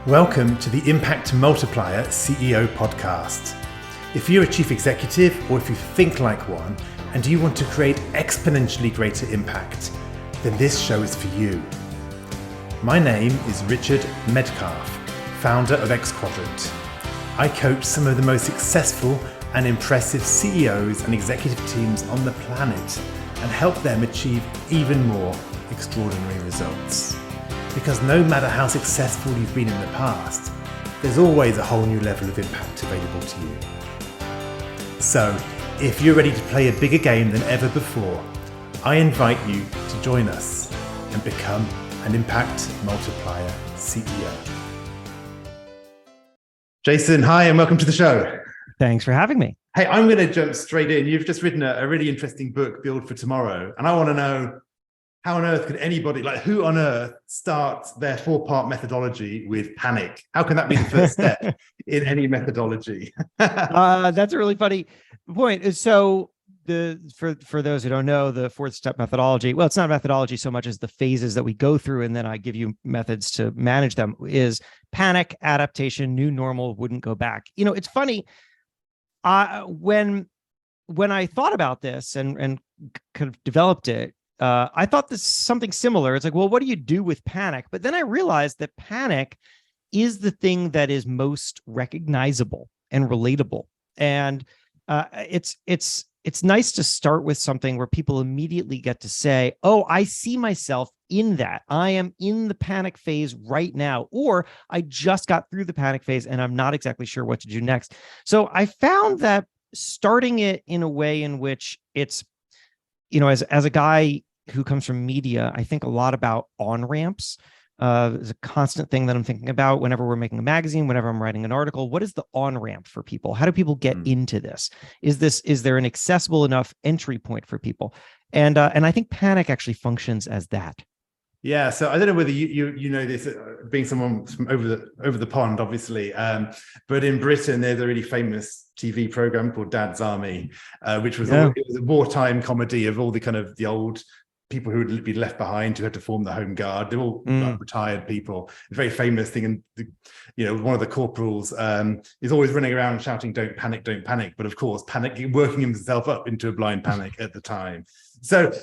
Welcome to the Impact Multiplier CEO podcast. If you're a chief executive or if you think like one and you want to create exponentially greater impact, then this show is for you. My name is Richard Medcalf, founder of Xquadrant. I coach some of the most successful and impressive CEOs and executive teams on the planet and help them achieve even more extraordinary results. Because no matter how successful you've been in the past, there's always a whole new level of impact available to you. So, if you're ready to play a bigger game than ever before, I invite you to join us and become an Impact Multiplier CEO. Jason, hi, and welcome to the show. Thanks for having me. Hey, I'm going to jump straight in. You've just written a really interesting book, Build for Tomorrow, and I want to know, how on earth could anybody, who on earth starts their 4-part methodology with panic? How can that be the first step in any methodology? That's a really funny point. So for those who don't know, the 4-step methodology, well, it's not a methodology so much as the phases that we go through, and then I give you methods to manage them, is panic, adaptation, new normal, wouldn't go back. You know, it's funny, when I thought about this and kind of developed it, I thought this something similar. It's like, well, what do you do with panic? But then I realized that panic is the thing that is most recognizable and relatable. And it's nice to start with something where people immediately get to say, oh, I see myself in that. I am in the panic phase right now, or I just got through the panic phase and I'm not exactly sure what to do next. So I found that starting it in a way in which it's, you know, as a guy who comes from media, I think a lot about on-ramps. It's a constant thing that I'm thinking about whenever we're making a magazine, whenever I'm writing an article. What is the on-ramp for people? How do people get into this? Is there an accessible enough entry point for people? And I think panic actually functions as that. Yeah, so I don't know whether you know this, being someone from over the pond, obviously, but in Britain there's a really famous TV program called Dad's Army, which was it was a wartime comedy of all the old people who would be left behind who had to form the home guard. They're all retired people. A very famous thing, and one of the corporals is always running around shouting, "Don't panic, don't panic!" But of course, working himself up into a blind panic at the time. So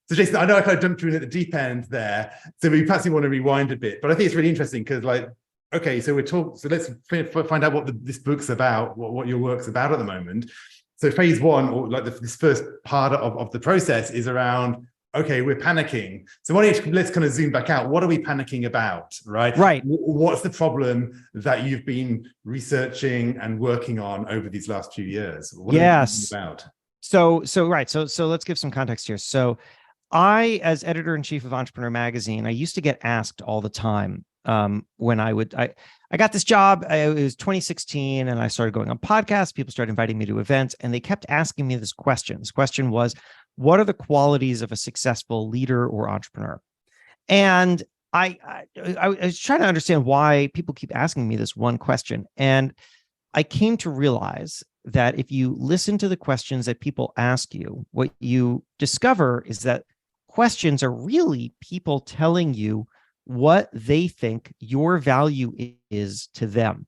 Jason, I know I kind of jumped through at the deep end there, so we perhaps want to rewind a bit. But I think it's really interesting because, okay, so so let's find out what this book's about, what your work's about at the moment. So phase one, or this first part of the process, is around, okay, we're panicking. So let's kind of zoom back out. What are we panicking about, right? Right. What's the problem that you've been researching and working on over these last few years? What are we panicking about? So let's give some context here. So I, as editor-in-chief of Entrepreneur Magazine, I used to get asked all the time when I got this job. It was 2016, and I started going on podcasts. People started inviting me to events, and they kept asking me this question. This question was, what are the qualities of a successful leader or entrepreneur? And I was trying to understand why people keep asking me this one question. And I came to realize that if you listen to the questions that people ask you, what you discover is that questions are really people telling you what they think your value is to them.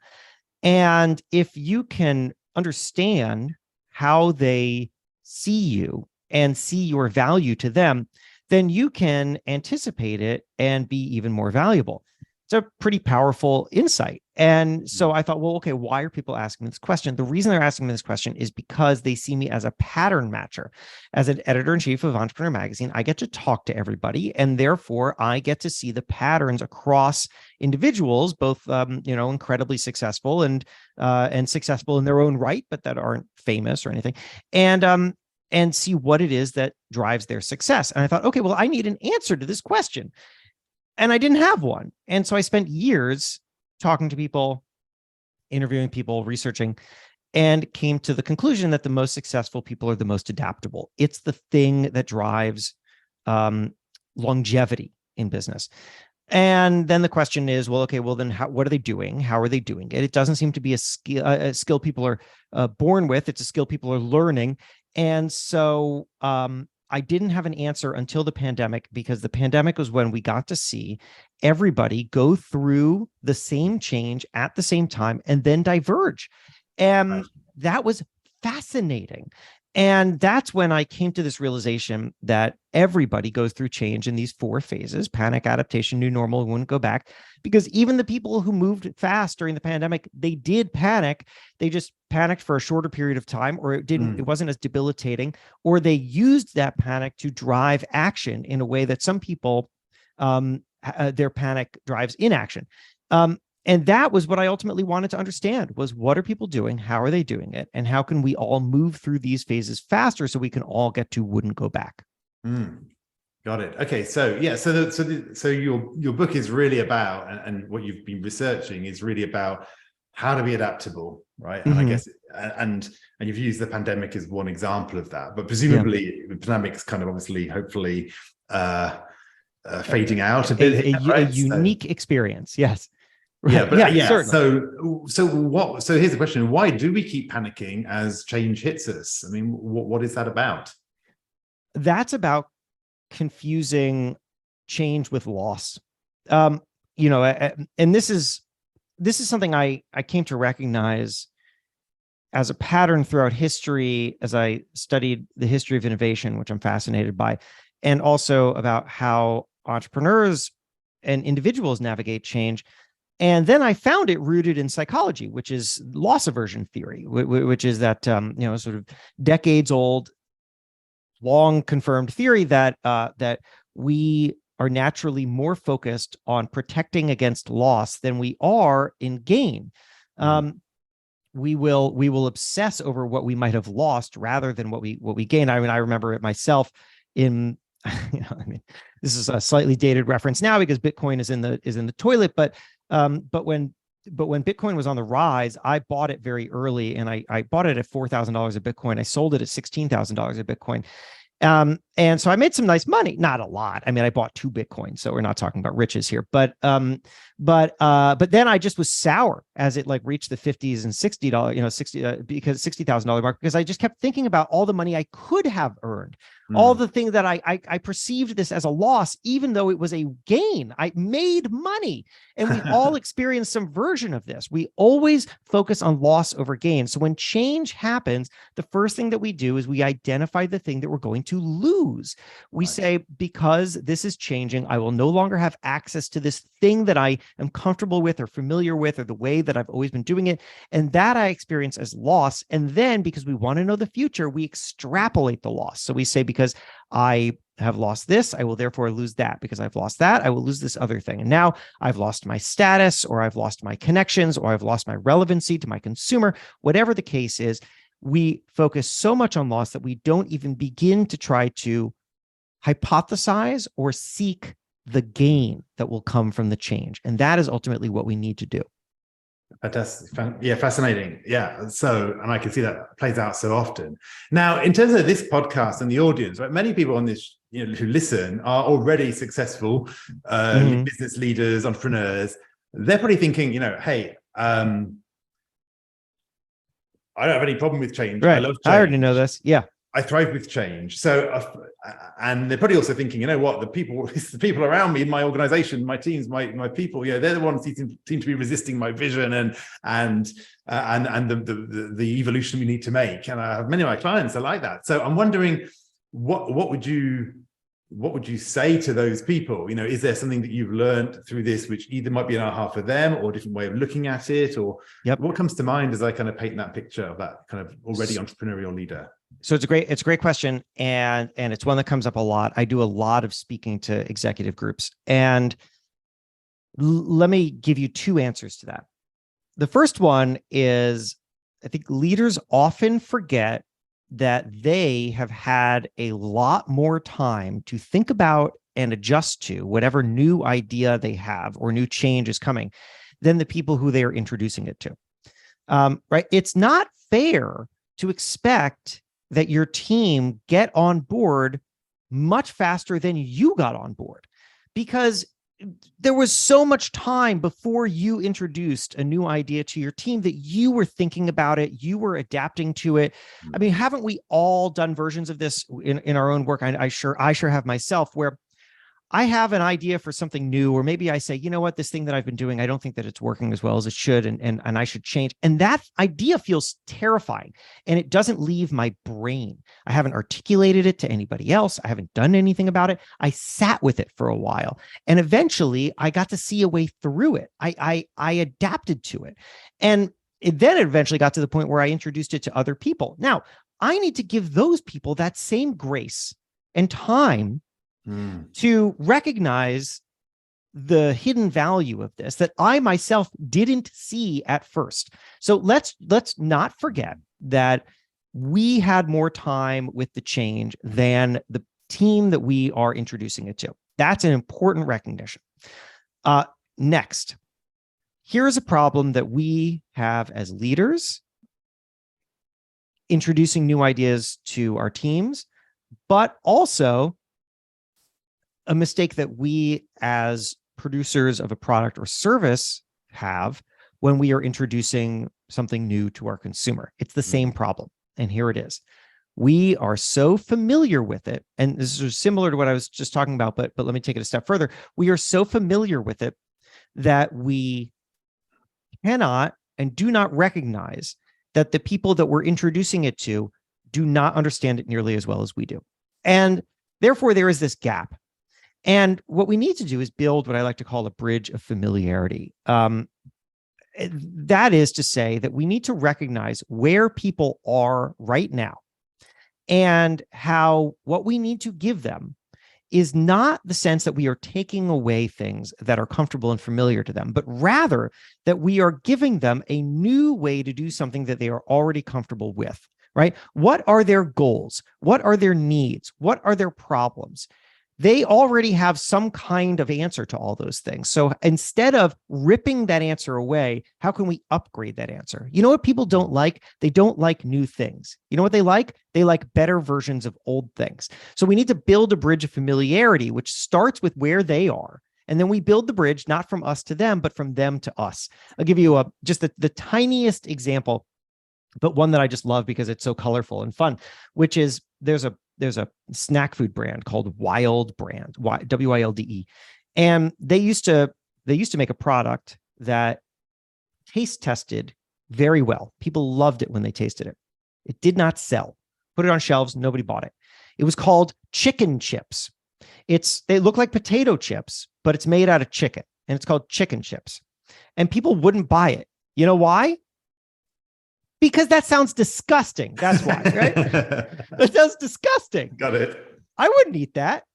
And if you can understand how they see you and see your value to them, then you can anticipate it and be even more valuable. It's a pretty powerful insight. And so I thought, well, okay, why are people asking me this question? The reason they're asking me this question is because they see me as a pattern matcher. As an editor-in-chief of Entrepreneur Magazine, I get to talk to everybody, and therefore I get to see the patterns across individuals, both incredibly successful and successful in their own right, but that aren't famous or anything, and see what it is that drives their success. And I thought, okay, well, I need an answer to this question. And I didn't have one. And so I spent years talking to people, interviewing people, researching, and came to the conclusion that the most successful people are the most adaptable. It's the thing that drives longevity in business. And then the question is, well, okay, well, then what are they doing? How are they doing it? It doesn't seem to be a skill people are born with. It's a skill people are learning. And so I didn't have an answer until the pandemic, because the pandemic was when we got to see everybody go through the same change at the same time and then diverge. And that was fascinating. And that's when I came to this realization that everybody goes through change in these 4 phases: panic, adaptation, new normal, wouldn't go back. Because even the people who moved fast during the pandemic, they did panic. They just panicked for a shorter period of time, or it wasn't as debilitating, or they used that panic to drive action in a way that some people, their panic drives inaction. And that was what I ultimately wanted to understand, was what are people doing? How are they doing it? And how can we all move through these phases faster so we can all get to wouldn't go back? Got it. Okay. So yeah, so your book is really about, and what you've been researching is really about how to be adaptable, right? And I guess, and you've used the pandemic as one example of that, but presumably the pandemic's kind of obviously, hopefully, fading out a bit. A unique experience. Yes. Right. Yeah, but yeah. Certainly. So here's the question: why do we keep panicking as change hits us? I mean, what is that about? That's about confusing change with loss. And this is something I came to recognize as a pattern throughout history as I studied the history of innovation, which I'm fascinated by, and also about how entrepreneurs and individuals navigate change. And then I found it rooted in psychology, which is loss aversion theory, which is that sort of decades old, long confirmed theory that that we are naturally more focused on protecting against loss than we are in gain. We will obsess over what we might have lost rather than what we gain. I mean, I remember it myself in, this is a slightly dated reference now because Bitcoin is in the toilet, but when Bitcoin was on the rise, I bought it very early, and I bought it at $4,000 a Bitcoin. I sold it at $16,000 a Bitcoin. And so I made some nice money, not a lot. I mean, I bought 2 Bitcoins, so we're not talking about riches here, but then I just was sour as it reached the $50s and $60, because $60,000 mark, because I just kept thinking about all the money I could have earned, all the things that I perceived this as a loss, even though it was a gain. I made money, and we all experience some version of this. We always focus on loss over gain. So when change happens, the first thing that we do is we identify the thing that we're going to lose. We say, because this is changing, I will no longer have access to this thing that I am comfortable with or familiar with, or the way that I've always been doing it. And that I experience as loss. And then, because we want to know the future, we extrapolate the loss. So we say, because I have lost this, I will therefore lose that. Because I've lost that, I will lose this other thing. And now I've lost my status, or I've lost my connections, or I've lost my relevancy to my consumer. Whatever the case is, we focus so much on loss that we don't even begin to try to hypothesize or seek the gain that will come from the change. And that is ultimately what we need to do. Fantastic. Yeah, fascinating. Yeah. So, and I can see that plays out so often. Now, in terms of this podcast and the audience, right, many people on this, who listen are already successful business leaders, entrepreneurs. They're probably thinking, hey, I don't have any problem with change. Right. I love change. I already know this. Yeah. I thrive with change. So, and they're probably also thinking, what, the people around me in my organization, my teams, my people, they're the ones who seem to be resisting my vision and the evolution we need to make. And I have many of my clients are like that. So I'm wondering, what would you say to those people? Is there something that you've learned through this, which either might be an aha for them, or a different way of looking at it, or what comes to mind as I kind of paint that picture of that kind of already entrepreneurial leader? So it's a great question. And it's one that comes up a lot. I do a lot of speaking to executive groups, and let me give you 2 answers to that. The first one is, I think leaders often forget that they have had a lot more time to think about and adjust to whatever new idea they have or new change is coming than the people who they are introducing it to. Right? It's not fair to expect that your team get on board much faster than you got on board, because there was so much time before you introduced a new idea to your team that you were thinking about it, you were adapting to it. I mean, haven't we all done versions of this in our own work? I sure have myself, where I have an idea for something new, or maybe I say, you know what, this thing that I've been doing, I don't think that it's working as well as it should, and I should change. And that idea feels terrifying, and it doesn't leave my brain. I haven't articulated it to anybody else. I haven't done anything about it. I sat with it for a while, and eventually I got to see a way through it. I adapted to it. And it eventually got to the point where I introduced it to other people. Now, I need to give those people that same grace and time to recognize the hidden value of this that I myself didn't see at first. So let's not forget that we had more time with the change than the team that we are introducing it to. That's an important recognition. Next, here's a problem that we have as leaders introducing new ideas to our teams, but also a mistake that we as producers of a product or service have when we are introducing something new to our consumer. It's the same problem. And here it is. We are so familiar with it. And this is similar to what I was just talking about, but let me take it a step further. We are so familiar with it that we cannot and do not recognize that the people that we're introducing it to do not understand it nearly as well as we do. And therefore, there is this gap. And what we need to do is build what I like to call a bridge of familiarity. That is to say that we need to recognize where people are right now and how what we need to give them is not the sense that we are taking away things that are comfortable and familiar to them, but rather that we are giving them a new way to do something that they are already comfortable with, right? What are their goals? What are their needs? What are their problems? They already have some kind of answer to all those things. So instead of ripping that answer away, how can we upgrade that answer? You know what people don't like? They don't like new things. You know what they like? They like better versions of old things. So we need to build a bridge of familiarity, which starts with where they are. And then we build the bridge, not from us to them, but from them to us. I'll give you just the tiniest example, but one that I just love because it's so colorful and fun, which is there's a snack food brand called Wild Brand, WILDE. And they used to make a product that taste tested very well. People loved it when they tasted it. It did not sell. Put it on shelves, nobody bought it. It was called chicken chips. They look like potato chips, but it's made out of chicken, and it's called chicken chips. And people wouldn't buy it. You know why? Because that sounds disgusting. That's why, right? That sounds disgusting. Got it. I wouldn't eat that,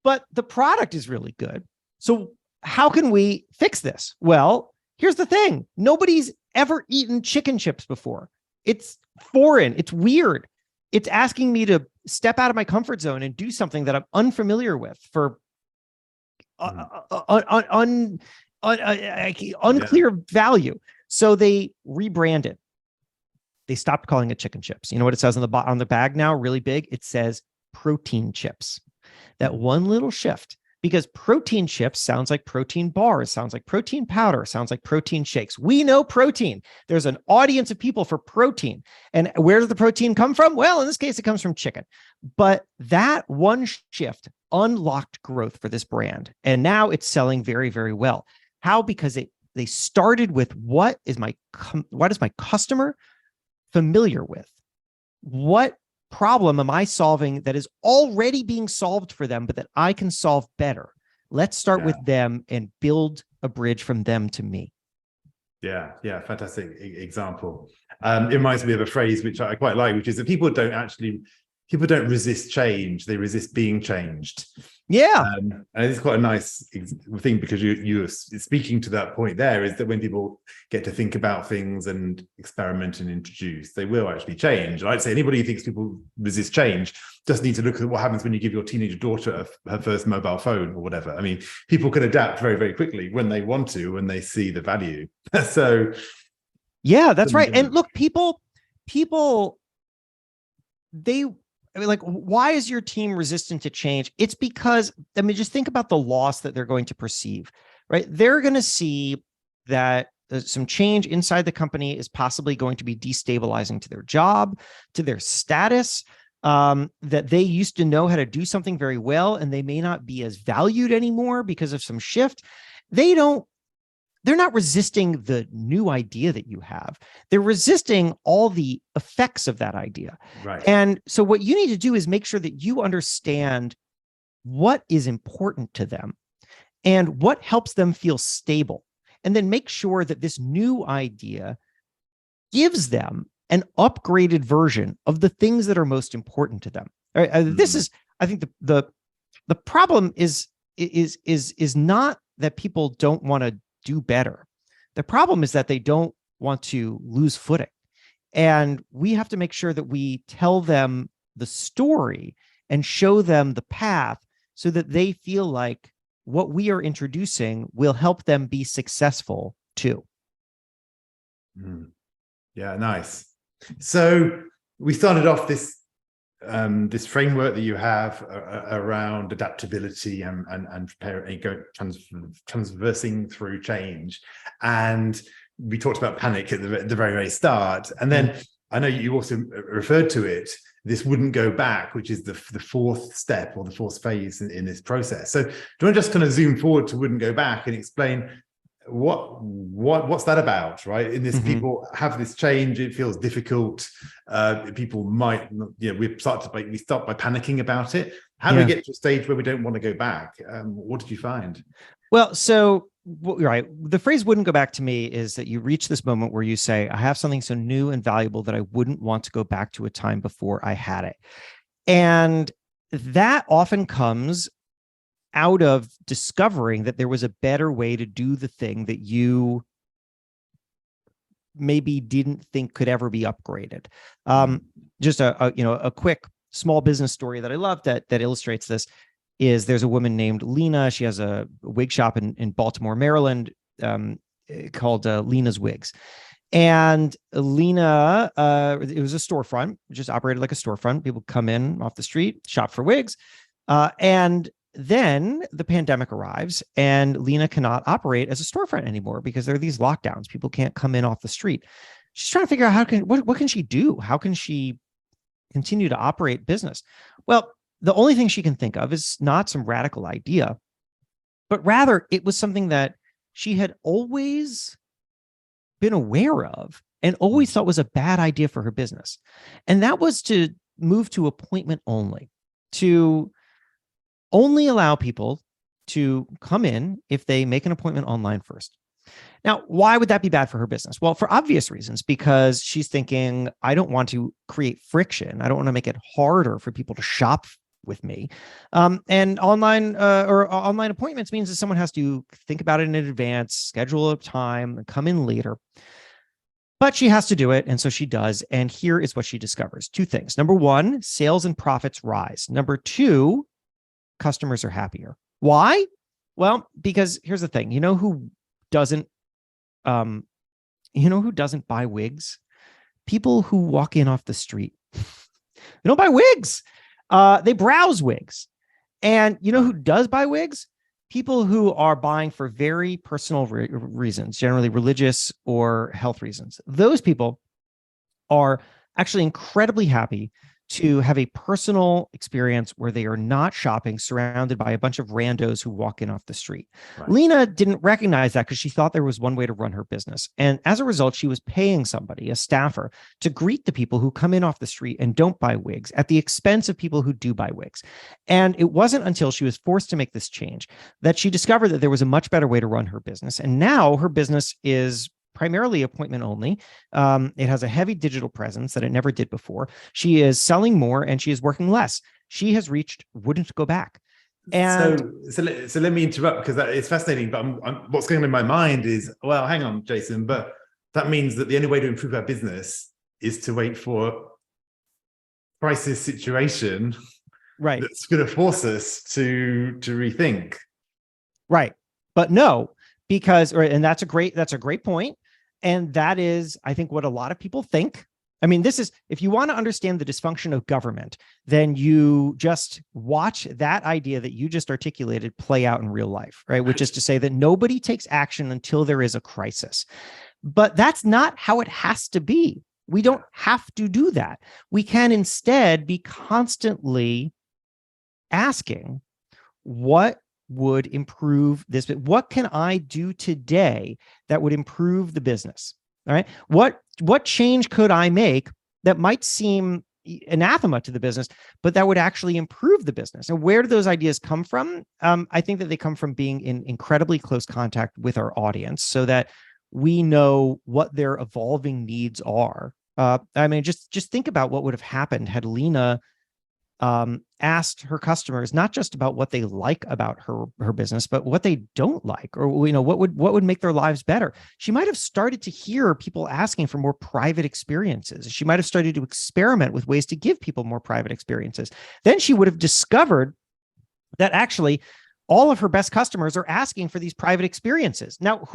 but the product is really good. So how can we fix this? Well, here's the thing. Nobody's ever eaten chicken chips before. It's foreign. It's weird. It's asking me to step out of my comfort zone and do something that I'm unfamiliar with for unclear value. So they rebranded. They stopped calling it chicken chips. You know what it says on the bag now, really big? It says protein chips. That one little shift, because protein chips sounds like protein bars, sounds like protein powder, sounds like protein shakes. We know protein. There's an audience of people for protein. And where does the protein come from? Well, in this case, it comes from chicken. But that one shift unlocked growth for this brand. And now it's selling very, very well. How? Because they started with what is my customer familiar with? What problem am I solving that is already being solved for them, but that I can solve better? Let's start with them and build a bridge from them to me. Yeah, fantastic example. It reminds me of a phrase which I quite like, which is that people don't resist change, they resist being changed. Yeah. And it's quite a nice thing, because you're speaking to that point there, is that when people get to think about things and experiment and introduce, they will actually change. And I'd say anybody who thinks people resist change just need to look at what happens when you give your teenage daughter her first mobile phone or whatever. I mean, people can adapt very, very quickly when they want to, when they see the value. So yeah, that's right. And look, people, I mean, like, why is your team resistant to change? It's because, I mean, just think about the loss that they're going to perceive, right? They're going to see that some change inside the company is possibly going to be destabilizing to their job, to their status, that they used to know how to do something very well, and they may not be as valued anymore because of some shift. They're not resisting the new idea that you have. They're resisting all the effects of that idea. Right. And so what you need to do is make sure that you understand what is important to them and what helps them feel stable. And then make sure that this new idea gives them an upgraded version of the things that are most important to them. This is, I think, the problem is not that people don't want to do better. The problem is that they don't want to lose footing. And we have to make sure that we tell them the story and show them the path so that they feel like what we are introducing will help them be successful too. Yeah, nice. So we started off this this framework that you have around adaptability and transversing through change, and we talked about panic at the very, very start, and then I know you also referred to it, this wouldn't go back, which is the fourth step or the fourth phase in this process. So do you want to just kind of zoom forward to wouldn't go back and explain what's that about, right? In this, people have this change, it feels difficult. People might, we start by panicking about it. How do we get to a stage where we don't want to go back? What did you find? Well, so right, the phrase "wouldn't go back" to me is that you reach this moment where you say, I have something so new and valuable that I wouldn't want to go back to a time before I had it. And that often comes out of discovering that there was a better way to do the thing that you maybe didn't think could ever be upgraded. Just a quick small business story that I love that illustrates this is there's a woman named Lena. She has a wig shop in Baltimore, Maryland, called Lena's Wigs. And Lena, it was a storefront, just operated like a storefront. People come in off the street, shop for wigs. And then the pandemic arrives and Lena cannot operate as a storefront anymore because there are these lockdowns. People can't come in off the street. She's trying to figure out what can she do? How can she continue to operate business? Well, the only thing she can think of is not some radical idea, but rather it was something that she had always been aware of and always thought was a bad idea for her business. And that was to move to appointment only, to only allow people to come in if they make an appointment online first. Now, why would that be bad for her business? Well, for obvious reasons, because she's thinking, I don't want to create friction. I don't want to make it harder for people to shop with me. And online appointments means that someone has to think about it in advance, schedule a time, and come in later. But she has to do it. And so she does. And here is what she discovers. Two things. Number one, sales and profits rise. Number two, customers are happier. Why? Well, because here's the thing. You know who doesn't buy wigs? People who walk in off the street. They don't buy wigs. They browse wigs. And you know who does buy wigs? People who are buying for very personal reasons, generally religious or health reasons. Those people are actually incredibly happy to have a personal experience where they are not shopping surrounded by a bunch of randos who walk in off the street. Right. Lena didn't recognize that because she thought there was one way to run her business. And as a result, she was paying somebody, a staffer, to greet the people who come in off the street and don't buy wigs at the expense of people who do buy wigs. And it wasn't until she was forced to make this change that she discovered that there was a much better way to run her business. And now her business is primarily appointment only. It has a heavy digital presence that it never did before. She is selling more and she is working less. She has reached wouldn't go back. And so let me interrupt because it's fascinating. But what's going on in my mind is, well, hang on, Jason, but that means that the only way to improve our business is to wait for a crisis situation, right? That's going to force us to rethink, right? But no, because and that's a great point. And that is, I think, what a lot of people think. I mean, this is, if you want to understand the dysfunction of government, then you just watch that idea that you just articulated play out in real life, right? Which is to say that nobody takes action until there is a crisis. But that's not how it has to be. We don't have to do that. We can instead be constantly asking, what would improve this? What can I do today that would improve the business? All right. What change could I make that might seem anathema to the business, but that would actually improve the business? And where do those ideas come from? I think that they come from being in incredibly close contact with our audience so that we know what their evolving needs are. I mean, just think about what would have happened had Lena asked her customers not just about what they like about her business, but what they don't like, or what would make their lives better. She might have started to hear people asking for more private experiences. She might have started to experiment with ways to give people more private experiences. Then she would have discovered that actually all of her best customers are asking for these private experiences. Now,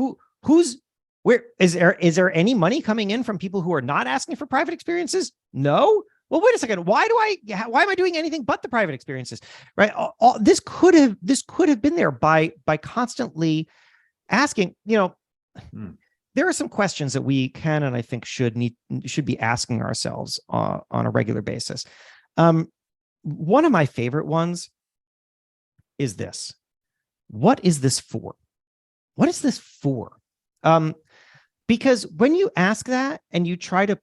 where is there any money coming in from people who are not asking for private experiences? No. Well, wait a second. Why am I doing anything but the private experiences? Right. This could have been there by constantly asking. There are some questions that we can and I think should be asking ourselves on a regular basis. One of my favorite ones is this: what is this for? What is this for? Because when you ask that and you try to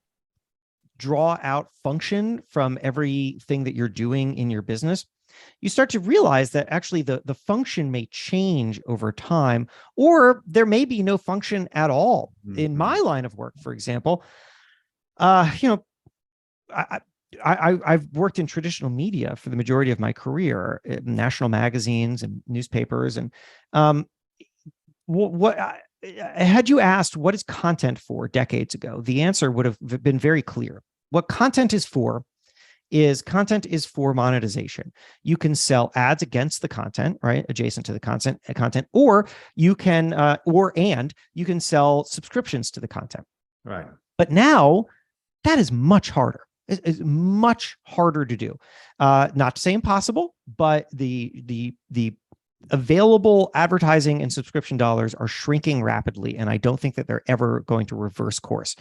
draw out function from everything that you're doing in your business, you start to realize that actually the function may change over time, or there may be no function at all. In my line of work, for example, I've worked in traditional media for the majority of my career, national magazines and newspapers. And had you asked what is content for decades ago, the answer would have been very clear. What content is for monetization. You can sell ads against the content, right? Adjacent to the content, or you can, you can sell subscriptions to the content. Right. But now that is much harder. It's much harder to do. Not to say impossible, but the available advertising and subscription dollars are shrinking rapidly, and I don't think that they're ever going to reverse course.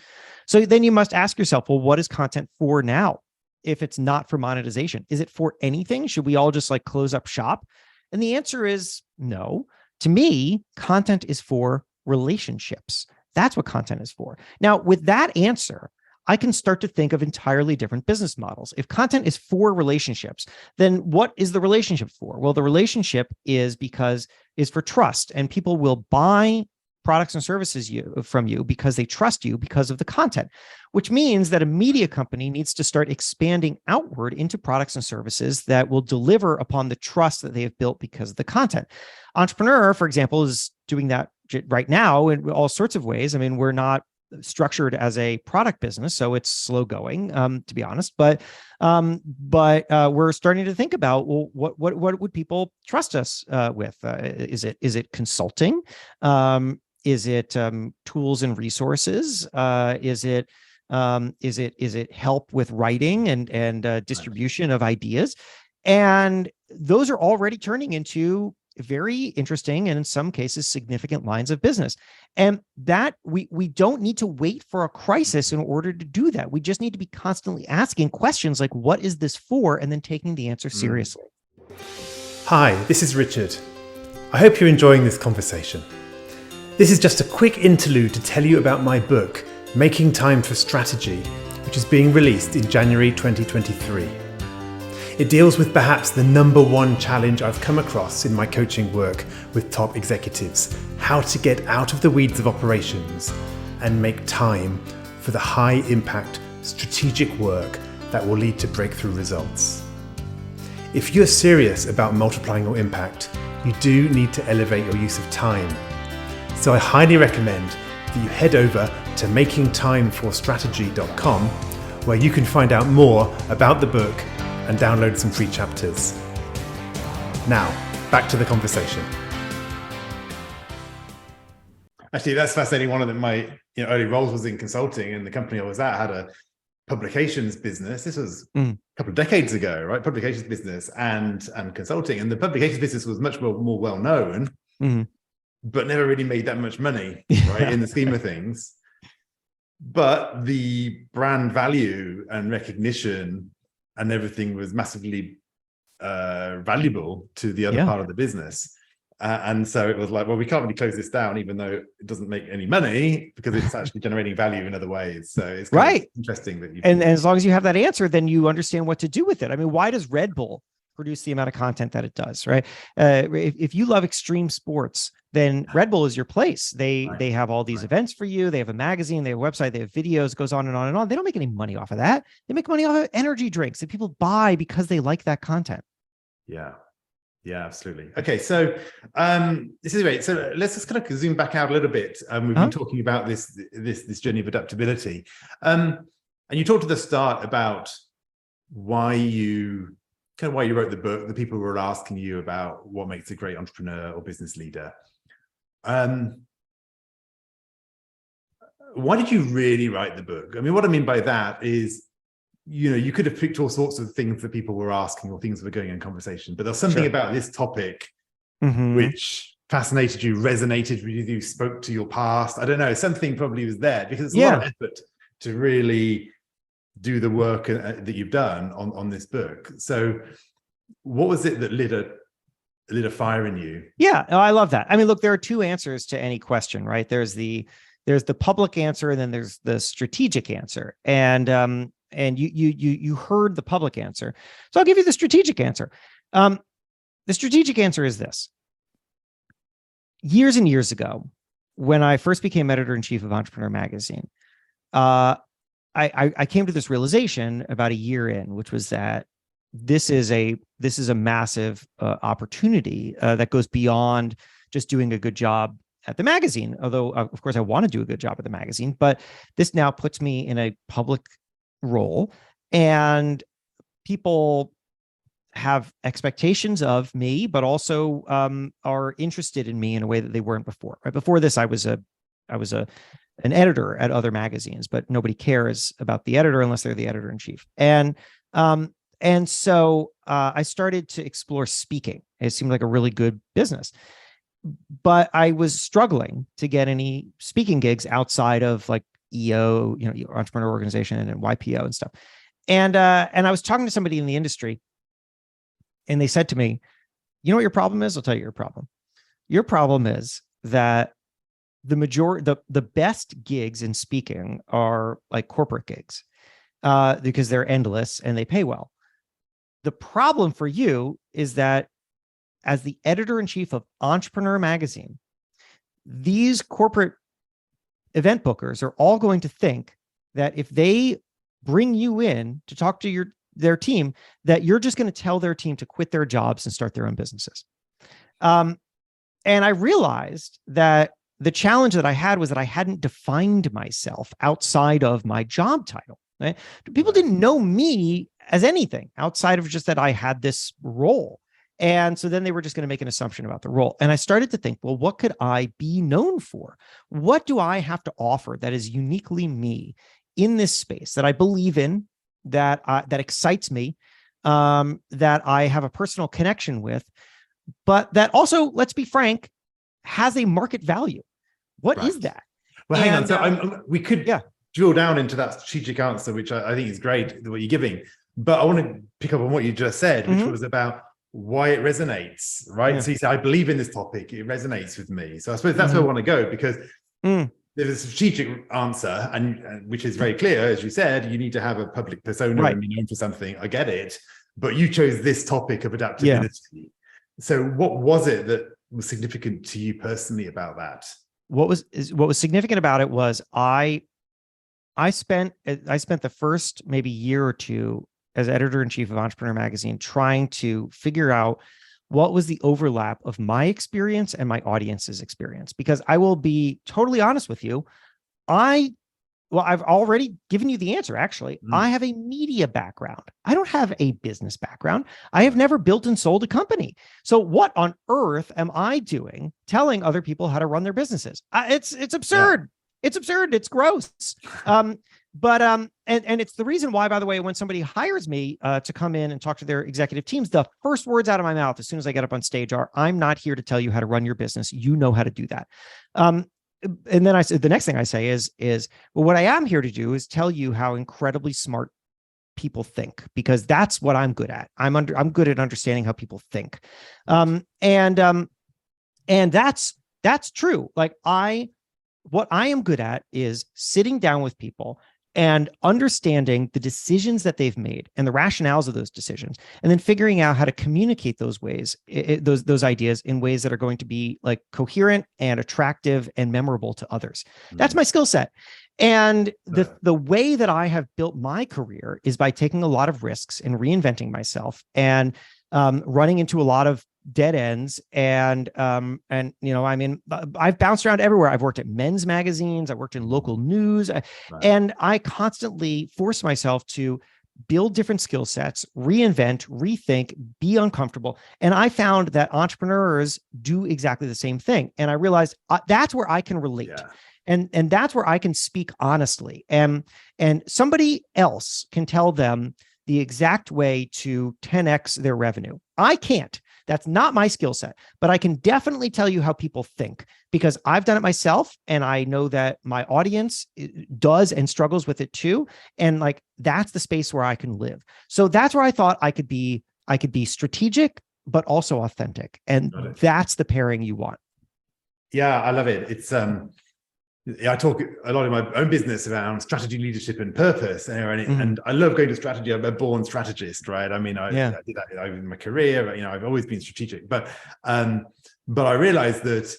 So then you must ask yourself, well, what is content for now? If it's not for monetization, is it for anything? Should we all just like close up shop? And the answer is no. To me, content is for relationships. That's what content is for. Now, with that answer, I can start to think of entirely different business models. If content is for relationships, then what is the relationship for? Well, the relationship is for trust, and people will buy products and services from you because they trust you because of the content, which means that a media company needs to start expanding outward into products and services that will deliver upon the trust that they have built because of the content. Entrepreneur, for example, is doing that right now in all sorts of ways. I mean, we're not structured as a product business, so it's slow going, to be honest. But we're starting to think about, well, what would people trust us with? Is it consulting? Is it tools and resources? Is it help with writing and distribution of ideas? And those are already turning into very interesting and in some cases significant lines of business. And that we don't need to wait for a crisis in order to do that. We just need to be constantly asking questions like, what is this for? And then taking the answer seriously. Hi, this is Richard. I hope you're enjoying this conversation. This is just a quick interlude to tell you about my book, Making Time for Strategy, which is being released in January 2023. It deals with perhaps the number one challenge I've come across in my coaching work with top executives: how to get out of the weeds of operations and make time for the high impact strategic work that will lead to breakthrough results. If you're serious about multiplying your impact, you do need to elevate your use of time. So I highly recommend that you head over to makingtimeforstrategy.com, where you can find out more about the book and download some free chapters. Now, back to the conversation. Actually, that's fascinating. One of my early roles was in consulting, and the company I was at had publications business. This was a couple of decades ago, right? Publications business and consulting, and the publications business was much more well known, but never really made that much money, right? In the scheme of things. But the brand value and recognition and everything was massively valuable to the other part of the business. And so it was like, well, we can't really close this down, even though it doesn't make any money, because it's actually generating value in other ways. So it's kind of interesting that you and as long as you have that answer, then you understand what to do with it. I mean, why does Red Bull produce the amount of content that it does, right? If you love extreme sports, then Red Bull is your place. They have all these events for you. They have a magazine, they have a website, they have videos, goes on and on and on. They don't make any money off of that. They make money off of energy drinks that people buy because they like that content. Yeah, absolutely. Okay, so this is great. So let's just kind of zoom back out a little bit. We've been talking about this journey of adaptability, and you talked at the start about why you wrote the book. The people who were asking you about what makes a great entrepreneur or business leader. Why did you really write the book? I mean, what I mean by that is, you could have picked all sorts of things that people were asking or things that were going in conversation, but there's something about this topic which fascinated you, resonated with you, spoke to your past. I don't know, something probably was there, because it's a lot of effort to really do the work that you've done on this book. So what was it that lit a fire in you? Yeah, I love that. I mean, look, there are two answers to any question, right? There's the public answer, and then there's the strategic answer. And you heard the public answer. So I'll give you the strategic answer. The strategic answer is this. Years and years ago, when I first became editor-in-chief of Entrepreneur Magazine, I came to this realization about a year in, which was that this is a massive opportunity that goes beyond just doing a good job at the magazine. Although, of course, I want to do a good job at the magazine, but this now puts me in a public role, and people have expectations of me, but also are interested in me in a way that they weren't before. Right before this, I was an editor at other magazines, but nobody cares about the editor unless they're the editor-in-chief. And so I started to explore speaking. It seemed like a really good business, but I was struggling to get any speaking gigs outside of like EO, entrepreneur organization, and YPO and stuff. And I was talking to somebody in the industry, and they said to me, "You know what your problem is? I'll tell you your problem. Your problem is that the best gigs in speaking are like corporate gigs, because they're endless and they pay well. The problem for you is that as the editor-in-chief of Entrepreneur Magazine, these corporate event bookers are all going to think that if they bring you in to talk to their team, that you're just going to tell their team to quit their jobs and start their own businesses." And I realized that the challenge that I had was that I hadn't defined myself outside of my job title. Right? People didn't know me as anything outside of just that I had this role. And so then they were just going to make an assumption about the role. And I started to think, well, what could I be known for? What do I have to offer that is uniquely me in this space that I believe in, that excites me, that I have a personal connection with, but that also, let's be frank, has a market value? What is that? Well, hang on. So we could drill down into that strategic answer, which I think is great, what you're giving. But I want to pick up on what you just said, which was about why it resonates, right? So you say, I believe in this topic, it resonates with me. So I suppose that's where I want to go, because there's a strategic answer, and which is very clear, as you said, you need to have a public persona and be known for something. I get it, but you chose this topic of adaptability. So what was it that was significant to you personally about that? What was significant about it was I spent the first maybe year or two as editor-in-chief of Entrepreneur Magazine trying to figure out what was the overlap of my experience and my audience's experience. Because I will be totally honest with you, I've already given you the answer, actually. I have a media background. I don't have a business background. I have never built and sold a company. So what on earth am I doing telling other people how to run their businesses? It's absurd. It's absurd. It's gross. And it's the reason why, by the way, when somebody hires me to come in and talk to their executive teams, the first words out of my mouth as soon as I get up on stage are, I'm not here to tell you how to run your business. You know how to do that. And then I said, the next thing I say is, well, what I am here to do is tell you how incredibly smart people think, because that's what I'm good at. I'm good at understanding how people think. And that's true. Like what I am good at is sitting down with people and understanding the decisions that they've made and the rationales of those decisions, and then figuring out how to communicate those ways, those ideas in ways that are going to be like coherent and attractive and memorable to others. That's my skill set. And the way that I have built my career is by taking a lot of risks and reinventing myself and running into a lot of dead ends. And I've bounced around everywhere. I've worked at men's magazines. I've worked in local news, and I constantly force myself to build different skill sets, reinvent, rethink, be uncomfortable. And I found that entrepreneurs do exactly the same thing. And I realized that's where I can relate. Yeah. And that's where I can speak honestly. And somebody else can tell them the exact way to 10x their revenue. I can't. That's not my skill set, but I can definitely tell you how people think, because I've done it myself. And I know that my audience does and struggles with it too. And like, that's the space where I can live. So that's where I thought I could be strategic, but also authentic. And that's the pairing you want. Yeah, I love it. It's, I talk a lot in my own business around strategy, leadership, and purpose, and I love going to strategy. I'm a born strategist, right? I mean, I did that in my career. I've always been strategic, but I realized that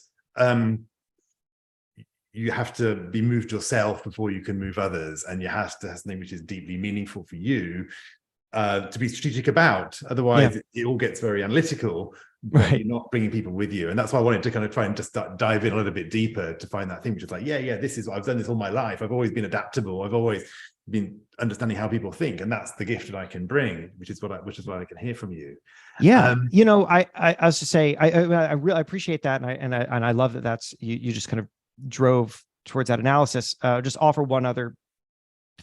you have to be moved yourself before you can move others, and you have to have something which is deeply meaningful for you to be strategic about. Otherwise, it all gets very analytical. Right. You're not bringing people with you. And that's why I wanted to kind of try and just dive in a little bit deeper to find that thing, which is like, this is, I've done this all my life. I've always been adaptable. I've always been understanding how people think. And that's the gift that I can bring, which is what I can hear from you. Yeah. I was to say, I really appreciate that. And I love that that's, you just kind of drove towards that analysis. Just offer one other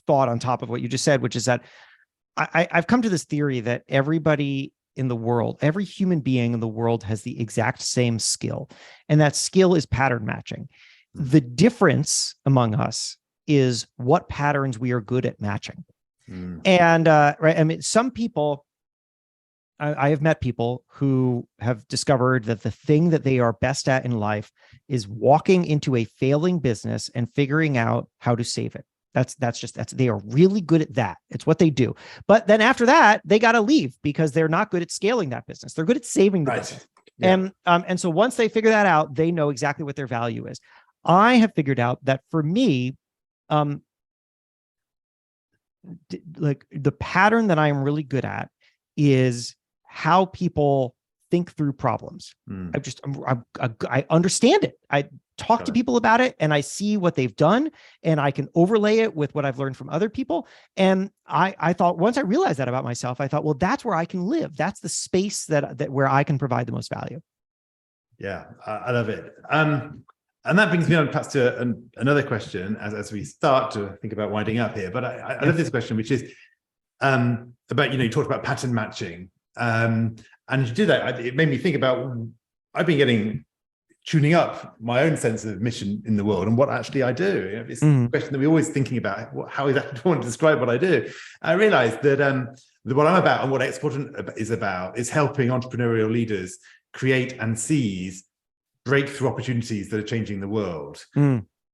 thought on top of what you just said, which is that I've come to this theory that everybody in the world, every human being in the world has the exact same skill. And that skill is pattern matching. The difference among us is what patterns we are good at matching. And right, I mean, some people, I have met people who have discovered that the thing that they are best at in life is walking into a failing business and figuring out how to save it. They are really good at that. It's what they do. But then after that, they got to leave because they're not good at scaling that business. They're good at saving the business. Yeah. And so once they figure that out, they know exactly what their value is. I have figured out that for me, like the pattern that I am really good at is how people think through problems. I understand it. I talk to people about it and I see what they've done and I can overlay it with what I've learned from other people. And I thought, once I realized that about myself, I thought, well, that's where I can live. That's the space that where I can provide the most value. Yeah, I love it. And that brings me on perhaps to another question as we start to think about winding up here. But I love this question, which is about, you talked about pattern matching. And you did that, it made me think about, I've been tuning up my own sense of mission in the world and what actually I do. It's a question that we're always thinking about, how exactly do I want to describe what I do? I realized that what I'm about and what Xquadrant is about is helping entrepreneurial leaders create and seize breakthrough opportunities that are changing the world.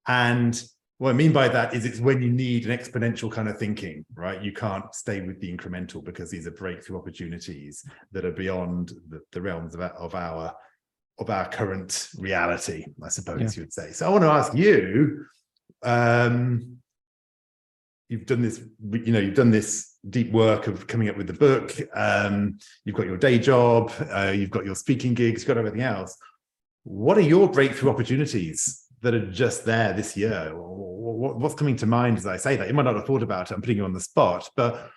And what I mean by that is it's when you need an exponential kind of thinking, right? You can't stay with the incremental because these are breakthrough opportunities that are beyond the realms of our current reality, I suppose you would say. So I want to ask you, you've done this deep work of coming up with the book. You've got your day job, you've got your speaking gigs, you've got everything else. What are your breakthrough opportunities that are just there this year? What's coming to mind as I say that? You might not have thought about it, I'm putting you on the spot, but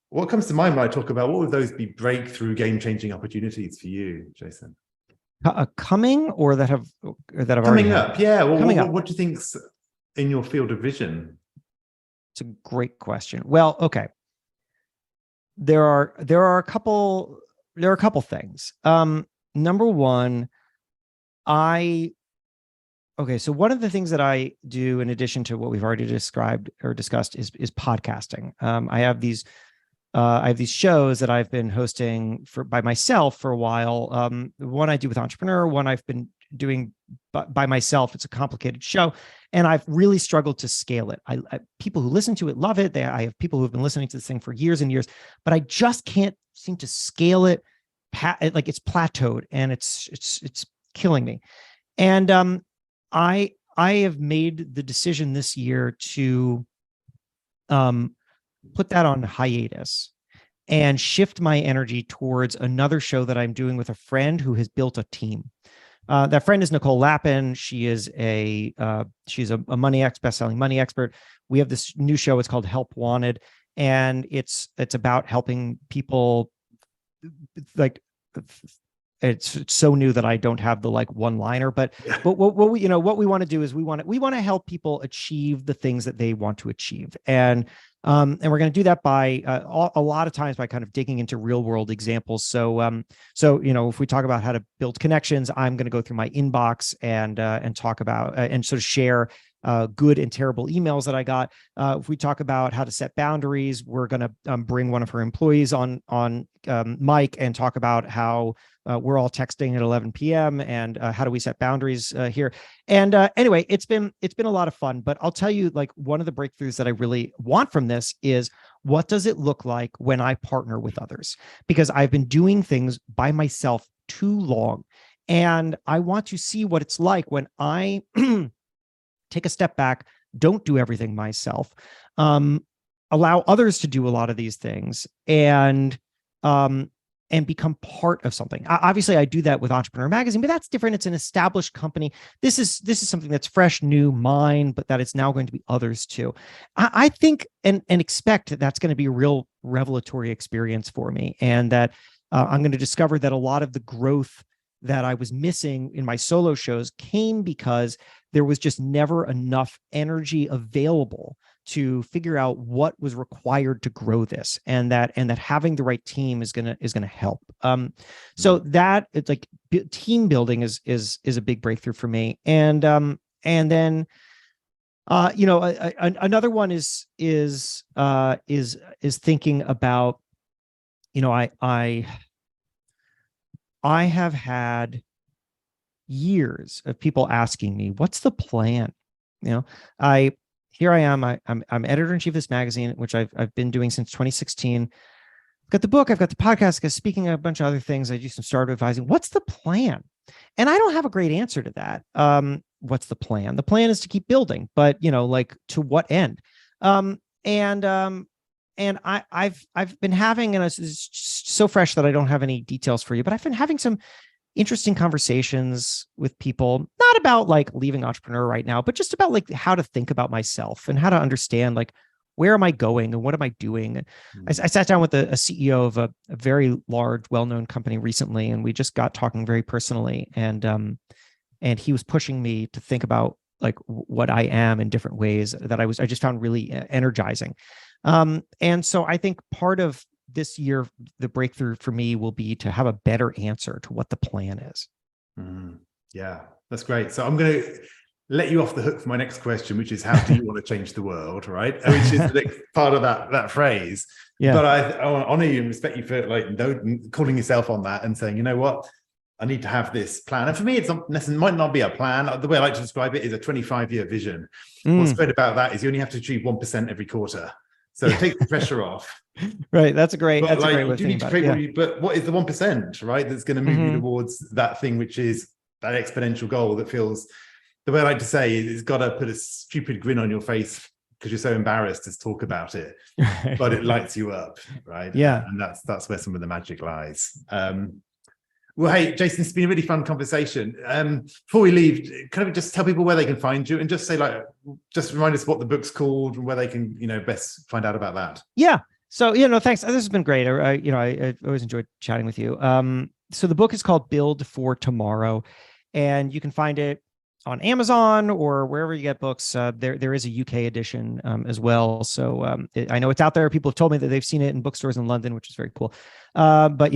what comes to mind when I talk about what would those be breakthrough game-changing opportunities for you, Jason? Coming or that have coming up? Yeah. Well, what do you think's in your field of vision? It's a great question. Well, okay. There are a couple things. Number one, so one of the things that I do in addition to what we've already described or discussed is podcasting. I have these shows that I've been hosting by myself for a while. One I do with Entrepreneur, one I've been doing by myself. It's a complicated show, and I've really struggled to scale it. People who listen to it love it. I have people who have been listening to this thing for years and years, but I just can't seem to scale it. Like it's plateaued, and it's killing me. And I have made the decision this year to put that on hiatus and shift my energy towards another show that I'm doing with a friend who has built a team. That friend is Nicole Lappin. She's a best-selling money expert. We have this new show. It's called Help Wanted, and it's about helping people. Like, it's so new that I don't have the one-liner, but what we want to do is we want to help people achieve the things that they want to achieve, and we're going to do that by a lot of times by kind of digging into real-world examples. So if we talk about how to build connections, I'm going to go through my inbox and talk about and sort of share good and terrible emails that I got. If we talk about how to set boundaries, we're going to bring one of her employees on mic and talk about how we're all texting at 11 p.m. and how do we set boundaries here. And anyway, it's been a lot of fun. But I'll tell you, one of the breakthroughs that I really want from this is, what does it look like when I partner with others? Because I've been doing things by myself too long, and I want to see what it's like when I take a step back, don't do everything myself, allow others to do a lot of these things, and become part of something. Obviously, I do that with Entrepreneur Magazine, but that's different. It's an established company. This is something that's fresh, new, mine, but that it's now going to be others too. I think and expect that's going to be a real revelatory experience for me, and that I'm going to discover that a lot of the growth that I was missing in my solo shows came because there was just never enough energy available to figure out what was required to grow this, and that having the right team is gonna help. So that it's like team building is a big breakthrough for me, and then another one is thinking about, I have had years of people asking me, what's the plan? Here I am. I'm editor-in-chief of this magazine, which I've been doing since 2016. I've got the book, I've got the podcast, I've got speaking, a bunch of other things. I do some startup advising. What's the plan? And I don't have a great answer to that. What's the plan? The plan is to keep building, but to what end? And I've been having, and it's so fresh that I don't have any details for you, but I've been having some interesting conversations with people, not about leaving Entrepreneur right now, but just about how to think about myself and how to understand where am I going and what am I doing. I sat down with a CEO of a very large, well-known company recently, and we just got talking very personally, and he was pushing me to think about what I am in different ways that I just found really energizing. And so I think part of this year, the breakthrough for me will be to have a better answer to what the plan is. Yeah, that's great. So I'm going to let you off the hook for my next question, which is, how do you want to change the world, right? Which is the next part of that phrase. Yeah. But I want to honor you and respect you for calling yourself on that and saying, you know what, I need to have this plan. And for me, it might not be a plan. The way I like to describe it is a 25-year vision. What's great about that is you only have to achieve 1% every quarter. So it takes the pressure off. Right. That's a great way to think about it. But what is the 1%, right? That's going to move you towards that thing, which is that exponential goal that feels, the way I like to say, it's got to put a stupid grin on your face because you're so embarrassed to talk about it, but it lights you up, right? Yeah. And that's where some of the magic lies. Well, hey, Jason, it's been a really fun conversation. Before we leave, can I just tell people where they can find you, and just say, just remind us what the book's called and where they can, best find out about that. Yeah. So, thanks. This has been great. I always enjoyed chatting with you. So the book is called Build for Tomorrow, and you can find it on Amazon or wherever you get books. There is a UK edition as well. So I know it's out there. People have told me that they've seen it in bookstores in London, which is very cool. But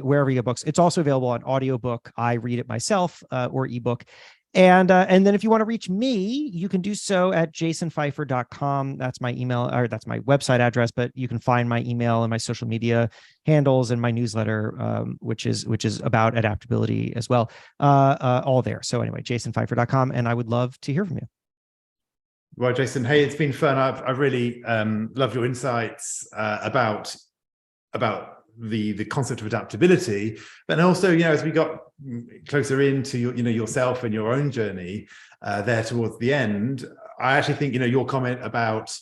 wherever you get books, it's also available on audiobook. I read it myself, or ebook. And then if you want to reach me, you can do so at jasonfeifer.com. That's my email, or that's my website address, but you can find my email and my social media handles and my newsletter, which is about adaptability as well, all there. So anyway, jasonfeifer.com, and I would love to hear from you. Well, Jason, hey, it's been fun. I've really loved your insights about the concept of adaptability, but also, as we got closer into yourself and your own journey there towards the end, I actually think your comment about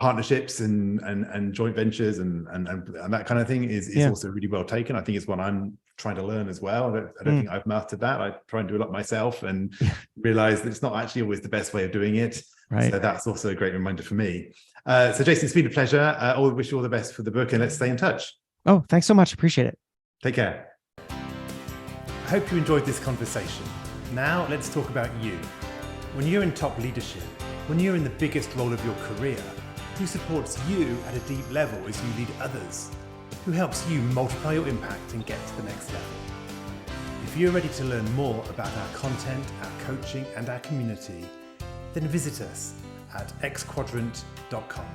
partnerships and joint ventures and that kind of thing is also really well taken. I think it's what I'm trying to learn as well. I don't think I've mastered that. I try and do a lot myself and realize that it's not actually always the best way of doing it. Right. So that's also a great reminder for me. So Jason, it's been a pleasure. I wish you all the best for the book, and let's stay in touch. Oh, thanks so much. Appreciate it. Take care. I hope you enjoyed this conversation. Now let's talk about you. When you're in top leadership, when you're in the biggest role of your career, who supports you at a deep level as you lead others? Who helps you multiply your impact and get to the next level? If you're ready to learn more about our content, our coaching, and our community, then visit us at xquadrant.com.